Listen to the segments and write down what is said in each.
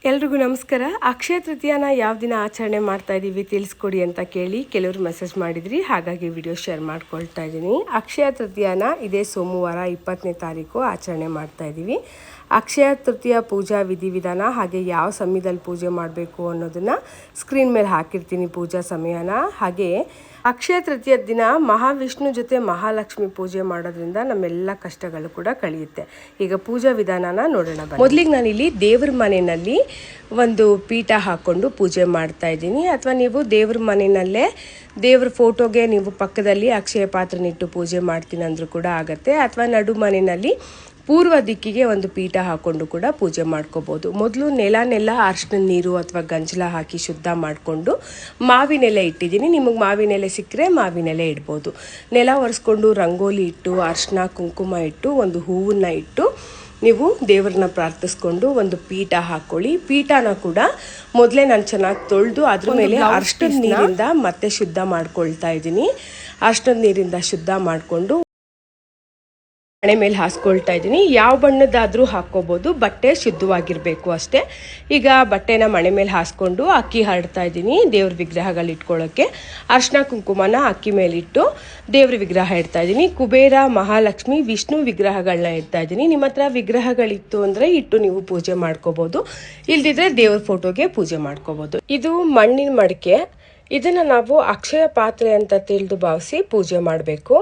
ಎಲ್ರಿಗೂ ನಮಸ್ಕಾರ. ಅಕ್ಷಯ ತೃತೀಯನ ಯಾವ ದಿನ ಆಚರಣೆ ಮಾಡ್ತಾ ಇದ್ದೀವಿ ತಿಳಿಸ್ಕೊಡಿ ಅಂತ ಕೇಳಿ ಕೆಲವರು ಮೆಸೇಜ್ ಮಾಡಿದ್ರಿ, ಹಾಗಾಗಿ ವಿಡಿಯೋ ಶೇರ್ ಮಾಡ್ಕೊಳ್ತಾ ಇದ್ದೀನಿ. ಅಕ್ಷಯ ತೃತೀಯನ ಇದೇ ಸೋಮವಾರ 20ನೇ ತಾರೀಕು ಆಚರಣೆ ಮಾಡ್ತಾ ಇದ್ದೀವಿ. ಅಕ್ಷಯ ತೃತೀಯ ಪೂಜಾ ವಿಧಿವಿಧಾನ ಹಾಗೆ ಯಾವ ಸಮಯದಲ್ಲಿ ಪೂಜೆ ಮಾಡಬೇಕು ಅನ್ನೋದನ್ನು ಸ್ಕ್ರೀನ್ ಮೇಲೆ ಹಾಕಿರ್ತೀನಿ, ಪೂಜಾ ಸಮಯನ. ಹಾಗೆ ಅಕ್ಷಯ ತೃತೀಯ ದಿನ ಮಹಾವಿಷ್ಣು ಜೊತೆ ಮಹಾಲಕ್ಷ್ಮಿ ಪೂಜೆ ಮಾಡೋದ್ರಿಂದ ನಮ್ಮೆಲ್ಲ ಕಷ್ಟಗಳು ಕೂಡ ಕಳೆಯುತ್ತೆ. ಈಗ ಪೂಜಾ ವಿಧಾನನ ನೋಡೋಣ. ಮೊದಲಿಗೆ ನಾನಿಲ್ಲಿ ದೇವ್ರ ಮನೆಯಲ್ಲಿ ಒಂದು ಪೀಠ ಹಾಕ್ಕೊಂಡು ಪೂಜೆ ಮಾಡ್ತಾ ಇದ್ದೀನಿ. ಅಥವಾ ನೀವು ದೇವ್ರ ಮನೆಯಲ್ಲೇ ದೇವ್ರ ಫೋಟೋಗೆ ನೀವು ಪಕ್ಕದಲ್ಲಿ ಅಕ್ಷಯ ಪಾತ್ರನಿಟ್ಟು ಪೂಜೆ ಮಾಡ್ತೀನಿ ಅಂದರೂ ಕೂಡ ಆಗುತ್ತೆ. ಅಥವಾ ನಡು ಮನೆಯಲ್ಲಿ ಪೂರ್ವ ದಿಕ್ಕಿಗೆ ಒಂದು ಪೀಠ ಹಾಕ್ಕೊಂಡು ಕೂಡ ಪೂಜೆ ಮಾಡ್ಕೋಬೋದು. ಮೊದಲು ನೆಲನೆಲ್ಲ ಅರಿಶಿನ ನೀರು ಅಥವಾ ಗಂಜಲ ಹಾಕಿ ಶುದ್ಧ ಮಾಡಿಕೊಂಡು ಮಾವಿನೆಲೆ ಇಟ್ಟಿದ್ದೀನಿ. ನಿಮಗೆ ಮಾವಿನೆಲೆ ಸಿಕ್ಕರೆ ಮಾವಿನೆಲೆ ಇಡ್ಬೋದು. ನೆಲ ಒರೆಸ್ಕೊಂಡು ರಂಗೋಲಿ ಇಟ್ಟು ಅರಿಶಿನ ಕುಂಕುಮ ಇಟ್ಟು ಒಂದು ಹೂವನ್ನ ಇಟ್ಟು ನೀವು ದೇವ್ರನ್ನ ಪ್ರಾರ್ಥಿಸ್ಕೊಂಡು ಒಂದು ಪೀಠ ಹಾಕ್ಕೊಳ್ಳಿ. ಪೀಠನ ಕೂಡ ಮೊದಲೇ ನಾನು ಚೆನ್ನಾಗಿ ತೊಳೆದು ಅದ್ರ ಮೇಲೆ ಅರಿಶಿನ ನೀರಿಂದ ಮತ್ತೆ ಶುದ್ಧ ಮಾಡ್ಕೊಳ್ತಾ ಇದ್ದೀನಿ. ಅರಿಶಿನ ನೀರಿಂದ ಶುದ್ಧ ಮಾಡಿಕೊಂಡು ಮಣೆ ಮೇಲೆ ಹಾಸ್ಕೊಳ್ತಾ ಇದ್ದೀನಿ. ಯಾವ ಬಣ್ಣದಾದರೂ ಹಾಕ್ಕೋಬೋದು, ಬಟ್ಟೆ ಶುದ್ಧವಾಗಿರಬೇಕು ಅಷ್ಟೇ. ಈಗ ಬಟ್ಟೆನ ಮಣೆ ಮೇಲೆ ಹಾಸ್ಕೊಂಡು ಅಕ್ಕಿ ಹರಡ್ತಾ ಇದ್ದೀನಿ ದೇವ್ರ ವಿಗ್ರಹಗಳು ಇಟ್ಕೊಳ್ಳೋಕ್ಕೆ. ಅರಿಶಿನ ಕುಂಕುಮನ ಅಕ್ಕಿ ಮೇಲಿಟ್ಟು ದೇವ್ರ ವಿಗ್ರಹ ಇಡ್ತಾ ಇದ್ದೀನಿ. ಕುಬೇರ, ಮಹಾಲಕ್ಷ್ಮಿ, ವಿಷ್ಣು ವಿಗ್ರಹಗಳನ್ನ ಇಡ್ತಾ ಇದ್ದೀನಿ. ನಿಮ್ಮ ಹತ್ರ ವಿಗ್ರಹಗಳಿತ್ತು ಅಂದರೆ ಇಟ್ಟು ನೀವು ಪೂಜೆ ಮಾಡ್ಕೋಬೋದು, ಇಲ್ದಿದ್ರೆ ದೇವ್ರ ಫೋಟೋಗೆ ಪೂಜೆ ಮಾಡ್ಕೋಬೋದು. ಇದು ಮಣ್ಣಿನ ಮಡಿಕೆ. ಇದನ್ನು ನಾವು ಅಕ್ಷಯ ಪಾತ್ರೆ ಅಂತ ತಿಳಿದು ಭಾವಿಸಿ ಪೂಜೆ ಮಾಡಬೇಕು.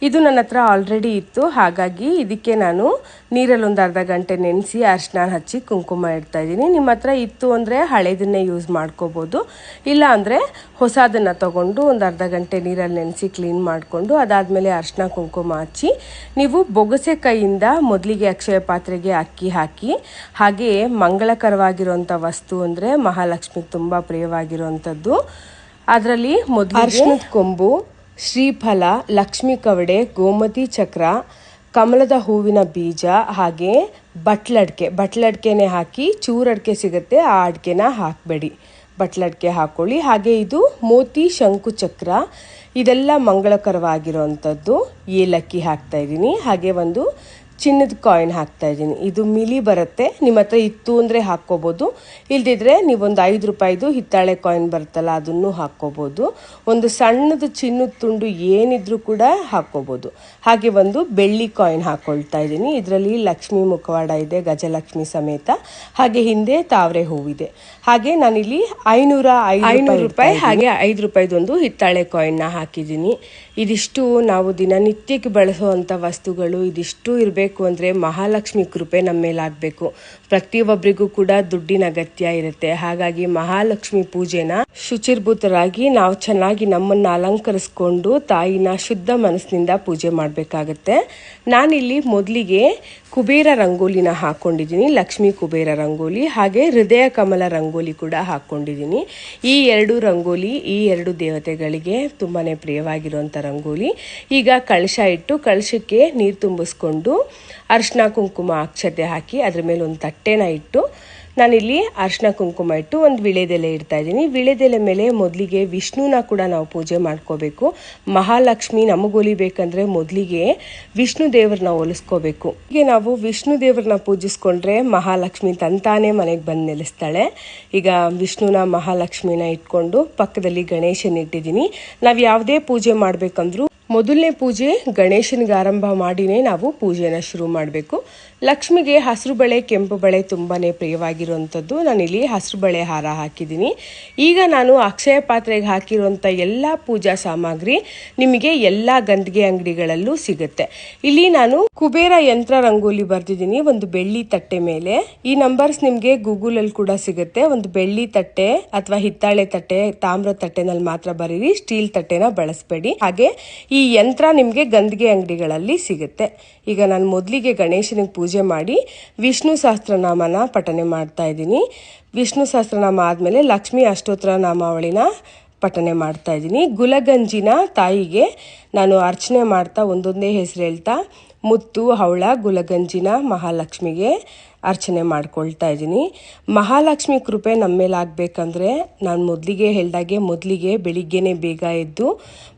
ಇದು ನನ್ನ ಹತ್ರ ಆಲ್ರೆಡಿ ಇತ್ತು, ಹಾಗಾಗಿ ಇದಕ್ಕೆ ನಾನು ನೀರಲ್ಲಿ ಒಂದು ಅರ್ಧ ಗಂಟೆ ನೆನೆಸಿ ಅರಿಶಿನ ಹಚ್ಚಿ ಕುಂಕುಮ ಇಡ್ತಾ ಇದ್ದೀನಿ. ನಿಮ್ಮ ಹತ್ರ ಇತ್ತು ಅಂದರೆ ಹಳೇದನ್ನೇ ಯೂಸ್ ಮಾಡ್ಕೋಬೋದು, ಇಲ್ಲ ಅಂದರೆ ಹೊಸದನ್ನು ತೊಗೊಂಡು ಒಂದು ಅರ್ಧ ಗಂಟೆ ನೀರಲ್ಲಿ ನೆನೆಸಿ ಕ್ಲೀನ್ ಮಾಡಿಕೊಂಡು ಅದಾದಮೇಲೆ ಅರಿಶಿನ ಕುಂಕುಮ ಹಚ್ಚಿ ನೀವು ಬೊಗಸೆ ಕೈಯಿಂದ ಮೊದಲಿಗೆ ಅಕ್ಷಯ ಪಾತ್ರೆಗೆ ಅಕ್ಕಿ ಹಾಕಿ, ಹಾಗೆಯೇ ಮಂಗಳಕರವಾಗಿರುವಂಥ ವಸ್ತು ಅಂದರೆ ಮಹಾಲಕ್ಷ್ಮಿಗೆ ತುಂಬ ಪ್ರಿಯವಾಗಿರುವಂಥದ್ದು. ಅದರಲ್ಲಿ ಮೊದಲು ಅರಿಶಿನದ ಕೊಂಬು, ಶ್ರೀಫಲ, ಲಕ್ಷ್ಮಿ ಕವಡೆ, ಗೋಮತಿ ಚಕ್ರ, ಕಮಲದ ಹೂವಿನ ಬೀಜ, ಹಾಗೆ ಬಟ್ಲಡ್ಕೆನೆ ಹಾಕಿ. ಚೂರಡಿಕೆ ಸಿಗುತ್ತೆ, ಆ ಅಡಿಕೆನ ಹಾಕಬೇಡಿ, ಬಟ್ಲಡ್ಕೆ ಹಾಕ್ಕೊಳ್ಳಿ. ಹಾಗೆ ಇದು ಮೋತಿ ಶಂಕು ಚಕ್ರ, ಇದೆಲ್ಲ ಮಂಗಳಕರವಾಗಿರೋವಂಥದ್ದು. ಏಲಕ್ಕಿ ಹಾಕ್ತಾ ಇದ್ದೀನಿ. ಹಾಗೆ ಒಂದು ಚಿನ್ನದ ಕಾಯಿನ್ ಹಾಕ್ತಾ ಇದ್ದೀನಿ. ಇದು ಮಿಲಿ ಬರುತ್ತೆ, ನಿಮ್ಮ ಹತ್ರ ಇತ್ತು ಅಂದರೆ ಹಾಕ್ಕೋಬೋದು, ಇಲ್ದಿದ್ರೆ ನೀವೊಂದು 5 ರೂಪಾಯಿದು ಹಿತ್ತಾಳೆ ಕಾಯಿನ್ ಬರುತ್ತಲ್ಲ ಅದನ್ನು ಹಾಕ್ಕೋಬೋದು. ಒಂದು ಸಣ್ಣದು ಚಿನ್ನದ ತುಂಡು ಏನಿದ್ರೂ ಕೂಡ ಹಾಕ್ಕೋಬೋದು. ಹಾಗೆ ಒಂದು ಬೆಳ್ಳಿ ಕಾಯಿನ್ ಹಾಕ್ಕೊಳ್ತಾ ಇದ್ದೀನಿ. ಇದರಲ್ಲಿ ಲಕ್ಷ್ಮಿ ಮುಖವಾಡ ಇದೆ, ಗಜಲಕ್ಷ್ಮಿ ಸಮೇತ. ಹಾಗೆ ಹಿಂದೆ ತಾವರೆ ಹೂವಿದೆ. ಹಾಗೆ ನಾನಿಲ್ಲಿ 500 ರೂಪಾಯಿ ಹಾಗೆ 5 ರೂಪಾಯಿದೊಂದು ಹಿತ್ತಾಳೆ ಕಾಯಿನ್ನ ಹಾಕಿದ್ದೀನಿ. ಇದಿಷ್ಟು ನಾವು ದಿನನಿತ್ಯಕ್ಕೆ ಬಳಸುವಂಥ ವಸ್ತುಗಳು. ಇದಿಷ್ಟು ಇರಬೇಕು ಅಂದರೆ ಮಹಾಲಕ್ಷ್ಮಿ ಕೃಪೆ ನಮ್ಮ ಮೇಲಾಗಬೇಕು. ಪ್ರತಿಯೊಬ್ಬರಿಗೂ ಕೂಡ ದುಡ್ಡಿನ ಅಗತ್ಯ ಇರುತ್ತೆ. ಹಾಗಾಗಿ ಮಹಾಲಕ್ಷ್ಮಿ ಪೂಜೆನ ಶುಚಿರ್ಭೂತರಾಗಿ ನಾವು ಚೆನ್ನಾಗಿ ನಮ್ಮನ್ನು ಅಲಂಕರಿಸ್ಕೊಂಡು ತಾಯಿನ ಶುದ್ಧ ಮನಸ್ಸಿನಿಂದ ಪೂಜೆ ಮಾಡಬೇಕಾಗತ್ತೆ. ನಾನಿಲ್ಲಿ ಮೊದಲಿಗೆ ಕುಬೇರ ರಂಗೋಲಿನ ಹಾಕ್ಕೊಂಡಿದ್ದೀನಿ, ಲಕ್ಷ್ಮೀ ಕುಬೇರ ರಂಗೋಲಿ. ಹಾಗೆ ಹೃದಯ ಕಮಲ ರಂಗೋಲಿ ಕೂಡ ಹಾಕ್ಕೊಂಡಿದ್ದೀನಿ. ಈ 2 ರಂಗೋಲಿ ಈ 2 ದೇವತೆಗಳಿಗೆ ತುಂಬಾ ಪ್ರಿಯವಾಗಿರುವಂಥ ರಂಗೋಲಿ. ಈಗ ಕಳಶ ಇಟ್ಟು ಕಳಶಕ್ಕೆ ನೀರು ತುಂಬಿಸ್ಕೊಂಡು ಅರಿಶಿನ ಕುಂಕುಮ ಅಕ್ಷತೆ ಹಾಕಿ ಅದ್ರ ಮೇಲೆ ಒಂದು ತಟ್ಟೆನ ಇಟ್ಟು ನಾನಿಲ್ಲಿ ಅರಿಶಿನ ಕುಂಕುಮ ಇಟ್ಟು ಒಂದು ವಿಳೆದೆಲೆ ಇಡ್ತಾ ಇದ್ದೀನಿ. ವಿಳೆದೆಲೆ ಮೇಲೆ ಮೊದಲಿಗೆ ವಿಷ್ಣುನ ಕೂಡ ನಾವು ಪೂಜೆ ಮಾಡ್ಕೋಬೇಕು. ಮಹಾಲಕ್ಷ್ಮಿ ನಮಗೊಲಿಬೇಕಂದ್ರೆ ಮೊದಲಿಗೆ ವಿಷ್ಣು ದೇವ್ರನ್ನ ಒಲಿಸ್ಕೋಬೇಕು. ಹೀಗೆ ನಾವು ವಿಷ್ಣು ದೇವ್ರನ್ನ ಪೂಜಿಸ್ಕೊಂಡ್ರೆ ಮಹಾಲಕ್ಷ್ಮಿ ತಂತಾನೆ ಮನೆಗೆ ಬಂದು ನೆಲೆಸ್ತಾಳೆ. ಈಗ ವಿಷ್ಣುನ ಮಹಾಲಕ್ಷ್ಮಿನ ಇಟ್ಕೊಂಡು ಪಕ್ಕದಲ್ಲಿ ಗಣೇಶನ ಇಟ್ಟಿದ್ದೀನಿ. ನಾವು ಯಾವುದೇ ಪೂಜೆ ಮಾಡಬೇಕಂದ್ರೂ ಮೊದಲನೇ ಪೂಜೆ ಗಣೇಶನಿಗೆ ಆರಂಭ ಮಾಡಿನೇ ನಾವು ಪೂಜೆನ ಶುರು ಮಾಡಬೇಕು. ಲಕ್ಷ್ಮಿಗೆ ಹಸಿರು ಬಳೆ, ಕೆಂಪು ಬಳೆ ತುಂಬಾ ಪ್ರಿಯವಾಗಿರುವಂಥದ್ದು. ನಾನಿಲ್ಲಿ ಹಸಿರು ಬಳೆ ಹಾರ ಹಾಕಿದ್ದೀನಿ. ಈಗ ನಾನು ಅಕ್ಷಯ ಪಾತ್ರೆಗೆ ಹಾಕಿರುವಂಥ ಎಲ್ಲ ಪೂಜಾ ಸಾಮಗ್ರಿ ನಿಮಗೆ ಎಲ್ಲ ಗಂಧಿಗೆ ಅಂಗಡಿಗಳಲ್ಲೂ ಸಿಗುತ್ತೆ. ಇಲ್ಲಿ ನಾನು ಕುಬೇರ ಯಂತ್ರ ರಂಗೋಲಿ ಬರ್ದಿದ್ದೀನಿ ಒಂದು ಬೆಳ್ಳಿ ತಟ್ಟೆ ಮೇಲೆ. ಈ ನಂಬರ್ಸ್ ನಿಮಗೆ ಗೂಗಲಲ್ಲಿ ಕೂಡ ಸಿಗುತ್ತೆ. ಒಂದು ಬೆಳ್ಳಿ ತಟ್ಟೆ ಅಥವಾ ಹಿತ್ತಾಳೆ ತಟ್ಟೆ, ತಾಮ್ರ ತಟ್ಟೆನಲ್ಲಿ ಮಾತ್ರ ಬರೀರಿ, ಸ್ಟೀಲ್ ತಟ್ಟೆನ ಬಳಸಬೇಡಿ. ಹಾಗೆ ಈ ಯಂತ್ರ ನಿಮಗೆ ಗಂಧಿಗೆ ಅಂಗಡಿಗಳಲ್ಲಿ ಸಿಗುತ್ತೆ. ಈಗ ನಾನು ಮೊದಲಿಗೆ ಗಣೇಶನಿಗೆ ಪೂಜೆ ಮಾಡಿ ವಿಷ್ಣು ಸಹಸ್ರನಾಮನ ಪಠನೆ ಮಾಡ್ತಾ ಇದ್ದೀನಿ. ವಿಷ್ಣು ಸಹಸ್ರನಾಮ ಆದಮೇಲೆ ಲಕ್ಷ್ಮೀ ಅಷ್ಟೋತ್ತರ ನಾಮಾವಳಿನ ಪಠನೆ ಮಾಡ್ತಾ ಇದ್ದೀನಿ. ಗುಲಗಂಜಿನ ತಾಯಿಗೆ ನಾನು ಅರ್ಚನೆ ಮಾಡ್ತಾ ಒಂದೊಂದೇ ಹೆಸರು ಹೇಳ್ತಾ ಮುತ್ತು, ಹವಳ, ಗುಲಗಂಜಿನ ಮಹಾಲಕ್ಷ್ಮಿಗೆ, ಅರ್ಚನೆ ಮಾಡ್ಕೊಳ್ತಾ ಇದ್ದೀನಿ. ಮಹಾಲಕ್ಷ್ಮಿ ಕೃಪೆ ನಮ್ಮ ಮೇಲೆ ಆಗಬೇಕಂದ್ರೆ ನಾನು ಮೊದಲಿಗೆ ಬೆಳಿಗ್ಗೆನೆ ಬೇಗ ಎದ್ದು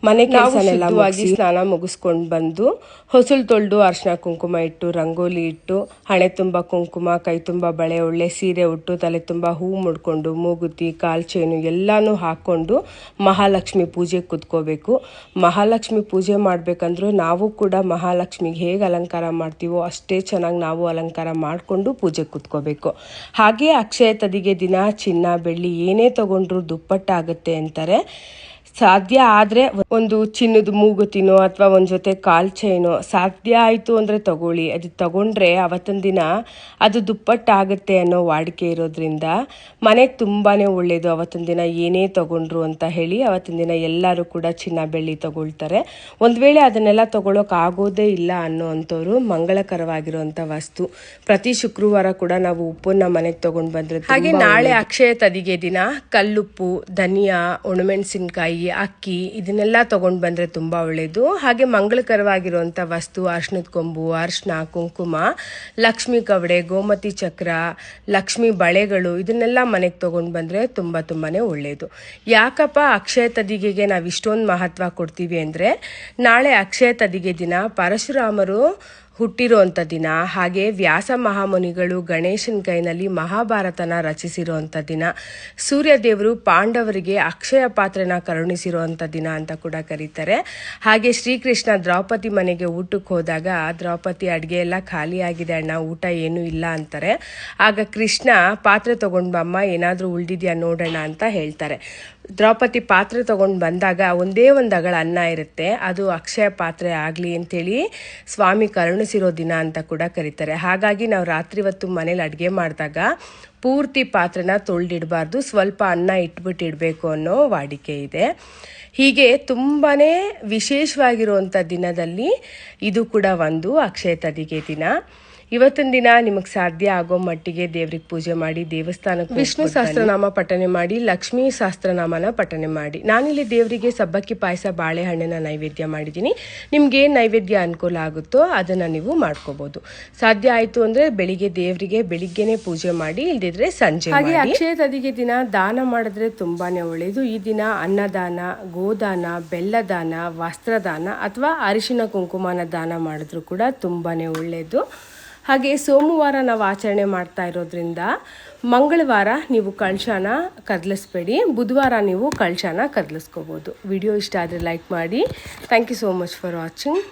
ಮನೆ ಕೆಲಸನೆಲ್ಲ ಮುಗಿಸಿ ಸ್ನಾನ ಮುಗಿಸ್ಕೊಂಡು ಬಂದು ಹೊಸಲು ತೊಳೆದು ಅರಿಶಿನ ಕುಂಕುಮ ಇಟ್ಟು ರಂಗೋಲಿ ಇಟ್ಟು ಹಣೆ ತುಂಬ ಕುಂಕುಮ, ಕೈ ತುಂಬ ಬಳೆ, ಒಳ್ಳೆ ಸೀರೆ ಉಟ್ಟು, ತಲೆ ತುಂಬ ಹೂ ಮುಡ್ಕೊಂಡು ಮೂಗುತಿ, ಕಾಲು ಚೈನು ಎಲ್ಲನೂ ಹಾಕ್ಕೊಂಡು ಮಹಾಲಕ್ಷ್ಮಿ ಪೂಜೆ ಕೂತ್ಕೋಬೇಕು. ಮಹಾಲಕ್ಷ್ಮಿ ಪೂಜೆ ಮಾಡಬೇಕಂದ್ರೂ ನಾವು ಕೂಡ ಮಹಾಲಕ್ಷ್ಮಿಗೆ ಹೇಗೆ ಅಲಂಕಾರ ಮಾಡ್ತೀವೋ ಅಷ್ಟೇ ಚೆನ್ನಾಗಿ ನಾವು ಅಲಂಕಾರ ಮಾಡಿಕೊಂಡು ಪೂಜೆ ಕೂತ್ಕೋಬೇಕು. ಹಾಗೆ ಅಕ್ಷಯ ತದಿಗೆ ದಿನ ಚಿನ್ನ ಬೆಳ್ಳಿ ಏನೇ ತಗೊಂಡ್ರು ದುಪ್ಪಟ್ಟಾಗುತ್ತೆ ಅಂತಾರೆ. ಸಾಧ್ಯ ಆದರೆ ಒಂದು ಚಿನ್ನದ ಮೂಗುತಿನೋ ಅಥವಾ ಒಂದು ಜೊತೆ ಕಾಲು ಚೈನೋ ಸಾಧ್ಯ ಆಯಿತು ಅಂದರೆ ತಗೊಳ್ಳಿ. ಅದು ತಗೊಂಡ್ರೆ ಅವತ್ತಿನ ದಿನ ಅದು ದುಪ್ಪಟ್ಟಾಗುತ್ತೆ ಅನ್ನೋ ವಾಡಿಕೆ ಇರೋದ್ರಿಂದ ಮನೆಗೆ ತುಂಬಾ ಒಳ್ಳೆಯದು ಅವತ್ತಿನ ದಿನ ಏನೇ ತಗೊಂಡ್ರು ಅಂತ ಹೇಳಿ ಅವತ್ತಿನ ದಿನ ಎಲ್ಲರೂ ಕೂಡ ಚಿನ್ನ ಬೆಳ್ಳಿ ತಗೊಳ್ತಾರೆ. ಒಂದು ವೇಳೆ ಅದನ್ನೆಲ್ಲ ತಗೊಳ್ಳೋಕ್ಕಾಗೋದೇ ಇಲ್ಲ ಅನ್ನೋ ಅಂಥವ್ರು ಮಂಗಳಕರವಾಗಿರುವಂಥ ವಸ್ತು ಪ್ರತಿ ಶುಕ್ರವಾರ ಕೂಡ ನಾವು ಉಪ್ಪನ್ನ ಮನೆಗೆ ತೊಗೊಂಡು ಬಂದರೆ, ಹಾಗೆ ನಾಳೆ ಅಕ್ಷಯ ತದಿಗೆ ದಿನ ಕಲ್ಲುಪ್ಪು, ಧನಿಯಾ, ಒಣಮೆಣಸಿನ್ಕಾಯಿ, ಅಕ್ಕಿ ಇದನ್ನೆಲ್ಲ ತೊಗೊಂಡು ಬಂದರೆ ತುಂಬ ಒಳ್ಳೆಯದು. ಹಾಗೆ ಮಂಗಳಕರವಾಗಿರುವಂಥ ವಸ್ತು ಅರ್ಶಿನದ ಕೊಂಬು, ಅರಿಶಿನ, ಕುಂಕುಮ, ಲಕ್ಷ್ಮಿ ಕವಡೆ, ಗೋಮತಿ ಚಕ್ರ, ಲಕ್ಷ್ಮಿ ಬಳೆಗಳು ಇದನ್ನೆಲ್ಲ ಮನೆಗೆ ತೊಗೊಂಡು ಬಂದರೆ ತುಂಬಾ ಒಳ್ಳೆಯದು. ಯಾಕಪ್ಪ ಅಕ್ಷಯ ತದಿಗೆಗೆ ನಾವು ಇಷ್ಟೊಂದು ಮಹತ್ವ ಕೊಡ್ತೀವಿ ಅಂದರೆ, ನಾಳೆ ಅಕ್ಷಯ ತದಿಗೆ ದಿನ ಪರಶುರಾಮರು ಹುಟ್ಟಿರೋಂಥ ದಿನ, ಹಾಗೆ ವ್ಯಾಸ ಮಹಾಮುನಿಗಳು ಗಣೇಶನ ಕೈನಲ್ಲಿ ಮಹಾಭಾರತನ ರಚಿಸಿರೋಂಥ ದಿನ, ಸೂರ್ಯದೇವರು ಪಾಂಡವರಿಗೆ ಅಕ್ಷಯ ಪಾತ್ರೆನ ಕರುಣಿಸಿರೋಂಥ ದಿನ ಅಂತ ಕೂಡ ಕರೀತಾರೆ. ಹಾಗೆ ಶ್ರೀಕೃಷ್ಣ ದ್ರೌಪದಿ ಮನೆಗೆ ಊಟಕ್ಕೆ ಹೋದಾಗ ದ್ರೌಪದಿ ಅಡುಗೆ ಎಲ್ಲ ಖಾಲಿಯಾಗಿದೆ ಅಣ್ಣ, ಊಟ ಏನೂ ಇಲ್ಲ ಅಂತಾರೆ. ಆಗ ಕೃಷ್ಣ ಪಾತ್ರೆ ತೊಗೊಂಡು ಬಮ್ಮ, ಏನಾದರೂ ಉಳಿದಿದೆಯಾ ನೋಡೋಣ ಅಂತ ಹೇಳ್ತಾರೆ. ದ್ರೌಪದಿ ಪಾತ್ರೆ ತೊಗೊಂಡು ಬಂದಾಗ ಒಂದೇ ಒಂದು ಅಗಳ ಅನ್ನ ಇರುತ್ತೆ, ಅದು ಅಕ್ಷಯ ಪಾತ್ರೆ ಆಗಲಿ ಅಂಥೇಳಿ ಸ್ವಾಮಿ ಕರುಣಿಸಿರೋ ದಿನ ಅಂತ ಕೂಡ ಕರೀತಾರೆ. ಹಾಗಾಗಿ ನಾವು ರಾತ್ರಿ ಹೊತ್ತು ಮನೇಲಿ ಅಡುಗೆ ಮಾಡಿದಾಗ ಪೂರ್ತಿ ಪಾತ್ರೆನ ತೊಳೆದಿಡಬಾರ್ದು, ಸ್ವಲ್ಪ ಅನ್ನ ಇಟ್ಬಿಟ್ಟಿಡಬೇಕು ಅನ್ನೋ ವಾಡಿಕೆ ಇದೆ. ಹೀಗೆ ತುಂಬಾ ವಿಶೇಷವಾಗಿರುವಂಥ ದಿನದಲ್ಲಿ ಇದು ಕೂಡ ಒಂದು ಅಕ್ಷಯ ತದಿಗೆ ದಿನ. ಇವತ್ತಿನ ದಿನ ನಿಮಗೆ ಸಾಧ್ಯ ಆಗೋ ಮಟ್ಟಿಗೆ ದೇವ್ರಿಗೆ ಪೂಜೆ ಮಾಡಿ, ದೇವಸ್ಥಾನಕ್ಕೆ ವಿಷ್ಣು ಸಹಸ್ರನಾಮ ಪಠನೆ ಮಾಡಿ, ಲಕ್ಷ್ಮೀ ಸಹಸ್ರನಾಮನ ಪಠನೆ ಮಾಡಿ. ನಾನಿಲ್ಲಿ ದೇವರಿಗೆ ಸಬ್ಬಕ್ಕಿ ಪಾಯಸ, ಬಾಳೆಹಣ್ಣಿನ ನೈವೇದ್ಯ ಮಾಡಿದ್ದೀನಿ. ನಿಮ್ಗೆ ಏನು ನೈವೇದ್ಯ ಅನುಕೂಲ ಆಗುತ್ತೋ ಅದನ್ನು ನೀವು ಮಾಡ್ಕೋಬಹುದು. ಸಾಧ್ಯ ಆಯಿತು ಅಂದರೆ ದೇವರಿಗೆ ಬೆಳಿಗ್ಗೆನೆ ಪೂಜೆ ಮಾಡಿ, ಇಲ್ದಿದ್ರೆ ಸಂಜೆ. ಹಾಗೆ ಅಕ್ಷಯ ತದಿಗೆ ದಿನ ದಾನ ಮಾಡಿದ್ರೆ ತುಂಬಾನೇ ಒಳ್ಳೆಯದು. ಈ ದಿನ ಅನ್ನದಾನ, ಗೋದಾನ, ಬೆಲ್ಲದಾನ, ವಸ್ತ್ರದಾನ ಅಥವಾ ಅರಿಶಿನ ಕುಂಕುಮನ ದಾನ ಮಾಡಿದ್ರು ಕೂಡ ತುಂಬಾನೇ ಒಳ್ಳೆಯದು. ಹಾಗೆ ಸೋಮವಾರ ನಾವು ಆಚರಣೆ ಮಾಡ್ತಾ ಇರೋದ್ರಿಂದ ಮಂಗಳವಾರ ನೀವು ಕಳಶನ ಕದಲಿಸ್ಬೇಡಿ, ಬುಧವಾರ ನೀವು ಕಳಶನ ಕದಲಿಸ್ಕೋಬೋದು. ವಿಡಿಯೋ ಇಷ್ಟ ಆದರೆ ಲೈಕ್ ಮಾಡಿ. Thank you so much for watching.